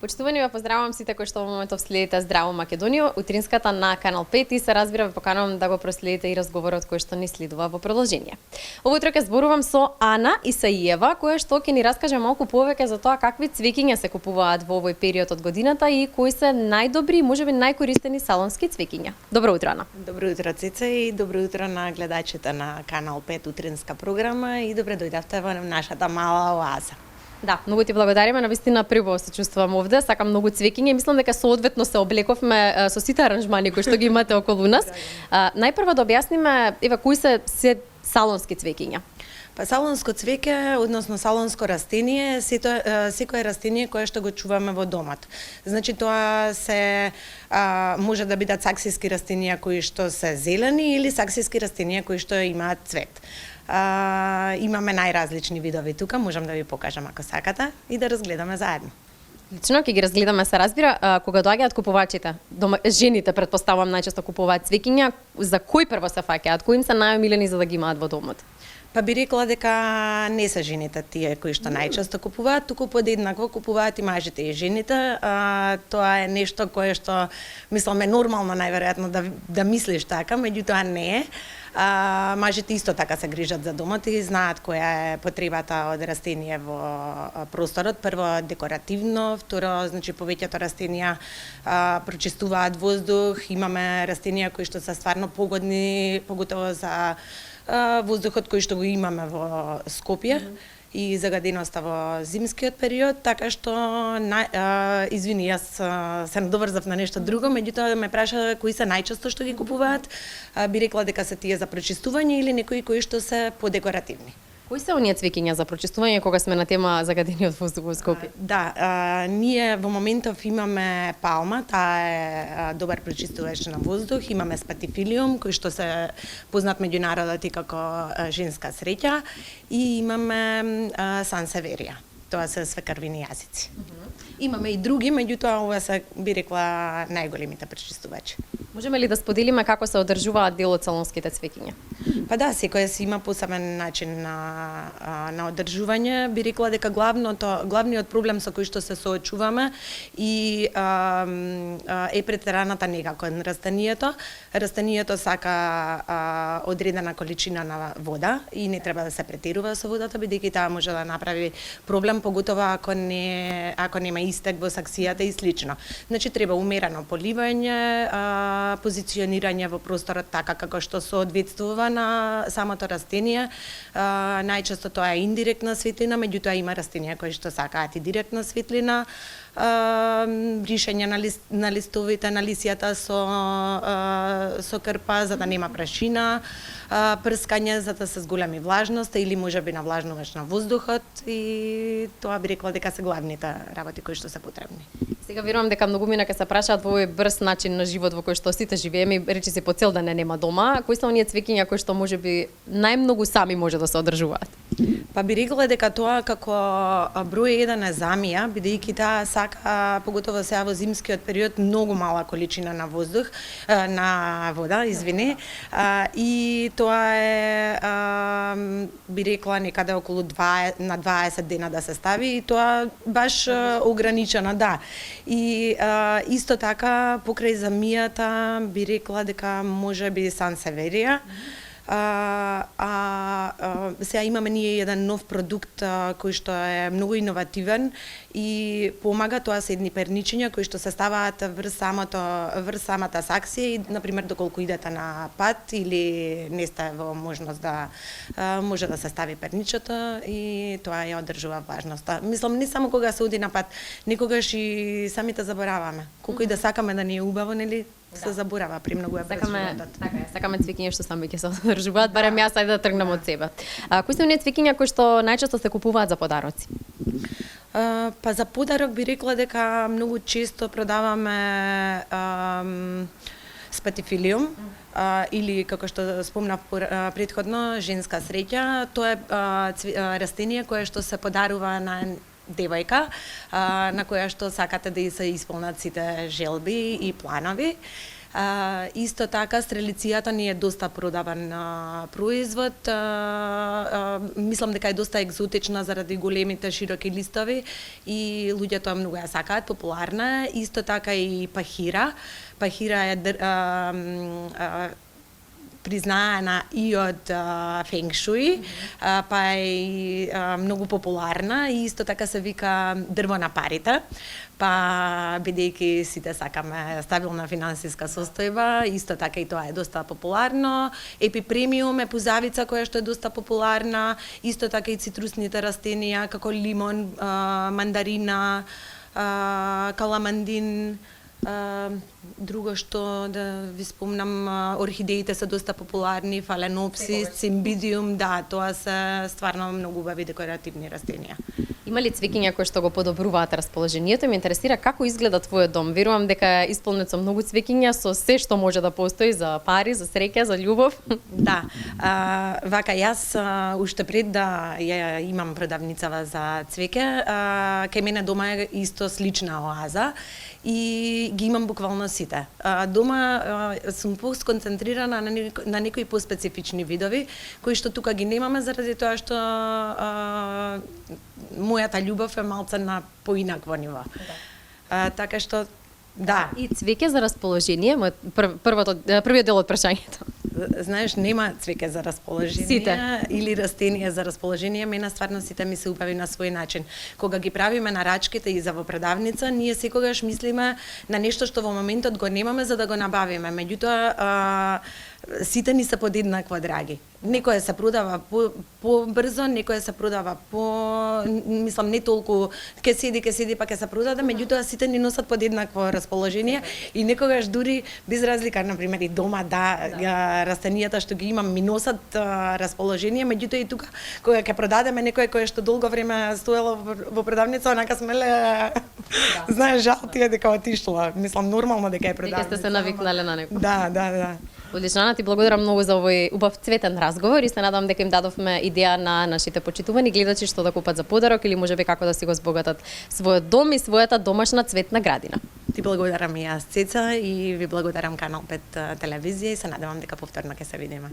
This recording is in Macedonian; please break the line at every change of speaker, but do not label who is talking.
Почитувани, ве поздравувам сите кои што во моментов следите Здраво Македонија, утринската на Канал 5 и се разбира ве поканувам да го проследите и разговорот кој што ни следува во продолжение. Овој утро ќе зборувам со Ана Исаиева, која што ќе ни раскаже малку повеќе за тоа какви цвеќиња се купуваат во овој период од годината и кои се најдобри и можеби најкористени салонски цвеќиња. Добро утро, Ана.
Добро утро, Цица, и добро утро на гледачите на Канал 5 утринска програма и добре дојдовте во нашата мала оаза.
Да, многу ти благодариме, навистина прво се чувствувам овде, сакам многу цвеќиња и мислам дека соодветно се облековме со сите аранжмани кои што ги имате околу нас. Најпрво да објасниме, кои се салонски цвеќиња.
Па салонско цвеќе, односно салонско растение, секое растение кое што го чуваме во домот. Значи тоа се може да бидат саксиски растенија кои што се зелени или саксиски растенија кои што имаат цвет. Имаме најразлични видови тука, можам да ви покажам ако сакате и да разгледаме заедно.
Лично ќе ги разгледаме, се разбира, кога доаѓаат купувачите, жените претпоставувам најчесто купуваат цвеќиња, за кој прво се фаќаат, кои им се најомилени за да ги имаат во домот?
Па би рекла дека не се жените тие кои што најчесто купуваат, туку подеднакво купуваат и мажите и жените. Тоа е нешто кое што мислам е нормално најверојатно да мислиш така, меѓутоа не е. Мажите исто така се грижат за домот и знаат која е потребата од растение во просторот. Прво декоративно, второ значи повеќето растенија прочистуваат воздух, имаме растенија кои што се стварно погодни, поготово за воздухот кој што го имаме во Скопје и загаденоста во зимскиот период, така што извини, јас се надоврзав на нешто друго, меѓутоа ме праша кои се најчесто што ги купуваат, би рекла дека се тие за прочистување или некои кои што се подекоративни.
Кои се оние цвеќиња за прочистување кога сме на тема загадениот воздух во Скопје?
Да, ние во моментов имаме палма, таа е добар прочистувач на воздух, имаме спатифилиум кој што се познат меѓу народот и како женска среќа и имаме сансеверија. Тоа се свекрвини јазици. Имаме и други, меѓутоа ова се би рекла најголемите пречистувачи.
Можеме ли да споделиме како се одржуваат дел од салонските цвеќиња?
Па да, секој си има посебен начин на одржување. Би рекла дека главниот проблем со кој што се соочуваме и е претераната нега кон растението. Растението сака одредена количина на вода и не треба да се претерува со водата, бидејќи таа може да направи проблем, поготово ако нема истек во саксијата и слично. Значи треба умерено поливање, позиционирање во просторот така како што соодветствува на самото растение. Најчесто тоа е индиректна светлина, меѓутоа има растенија кои што сакаат и директна светлина. Бришење на листовите на лисијата со крпа за да нема прашина, прскање за да се зголеми влажност или можеби навлажнувач на воздухот и тоа би рекла дека се главните работи кои што се потребни.
Сега верувам дека многумина ќе се прашаат во овој брз начин на живот во кој што сите живееме, речи се по цел ден нема дома, кои се оние цвеќиња кои што можеби најмногу сами може да се одржуваат?
Па би рекла дека тоа како број 1 е замија, бидејќи таа сака, поготово сега во зимскиот период, многу мала количина на воздух, на вода, извини, и тоа е, би рекла, некаде околу 20 дена да се стави и тоа баш ограничено, да. И исто така, покрај замијата, би рекла дека може би сансеверија. Сега имаме ние еден нов продукт кој што е многу иновативен и помага, тоа се едни перничиња кои што се ставаат врз самата саксија и например доколку идете на пат или не сте во можност да може да се стави перничето и тоа ја одржува влажноста. Мислам не само кога се оди на пат, некогаш и самите забораваме. Колку и да сакаме да ни е убаво, нели? Се заборава при многу брз животот.
Така е, сакаме цвеќиња што сами ќе се одржуваат, барем јас ајде да тргнем од себе. Кои се оние цвеќиња кои што најчесто се купуваат за подароци?
Па за подарок би рекла дека многу често продаваме спатифилиум или како што спомнав претходно женска среќа. Тоа е растение кое што се подарува на девојка на која што сакате да се исполнат сите желби и планови. Исто така, стрелицијата ни е доста продаван производ. Мислам дека е доста екзотична заради големите широки листови и луѓето многу ја сакаат, популарна. Исто така и пахира. Пахира е признаена и од фенг шуи, па е многу популарна и исто така се вика дрво на парите. Па бидејќи сите сакаме стабилна финансиска состојба, исто така и тоа е доста популарно. Епипремиум е пузавица која што е доста популарна, исто така и цитрусните растенија како лимон, мандарина, каламандин. Друго што да ви спомнам, орхидеите се доста популарни, фаленопсис, цимбидиум, да, тоа се стварно многу убави декоративни растенија.
Има ли цвеќиња кои што го подобруваат расположението? Ме интересира како изгледа твојот дом. Верувам дека е исполнет со многу цвеќиња, со се што може да постои за пари, за среќа, за љубов.
Да, вака јас уште пред да ја имам продавницава за цвеќе, кај мене дома е исто слична оаза и ги имам буквално сите. Дома сум сконцентрирана на некои поспецифични видови, кои што тука ги немаме заради тоа што мојата љубов е малце на поинакво ниво. Да. Така што да.
И цвеќе за расположение, првиот дел од прашањето.
Знаеш, нема цвеќе за расположение
сите.
Или растенија за расположение, мене стварно сите ми се убави на свој начин. Кога ги правиме на рачките и за во предавница, ние секогаш мислиме на нешто што во моментот го немаме за да го набавиме. Меѓутоа, сите ни се подеднакво драги. Некој се продава побрзо, некој се продава мислам не толку ќе седи па ќе се продаде, меѓутоа сите ни носат подеднакво расположение и некогаш дури без разлика, на пример и дома растенијата што ги имам ми носат расположение, меѓутоа и тука кога ќе продадеме некој кој што долго време стоело во продавница, онака смеле знаеш жал ти е дека отишла. Мислам нормално дека е продавница.
Дека сте се навикнале на некој.
Да.
Одлично, Ана, ти благодарам многу за овој убав цветен разговор и се надам дека им дадовме идеја на нашите почитувани гледачи што да купат за подарок или можеби како да си го збогатат својот дом и својата домашна цветна градина.
Ти благодарам и јас, Цеца, и ви благодарам Канал 5 телевизија и се надевам дека повторно ќе се видиме.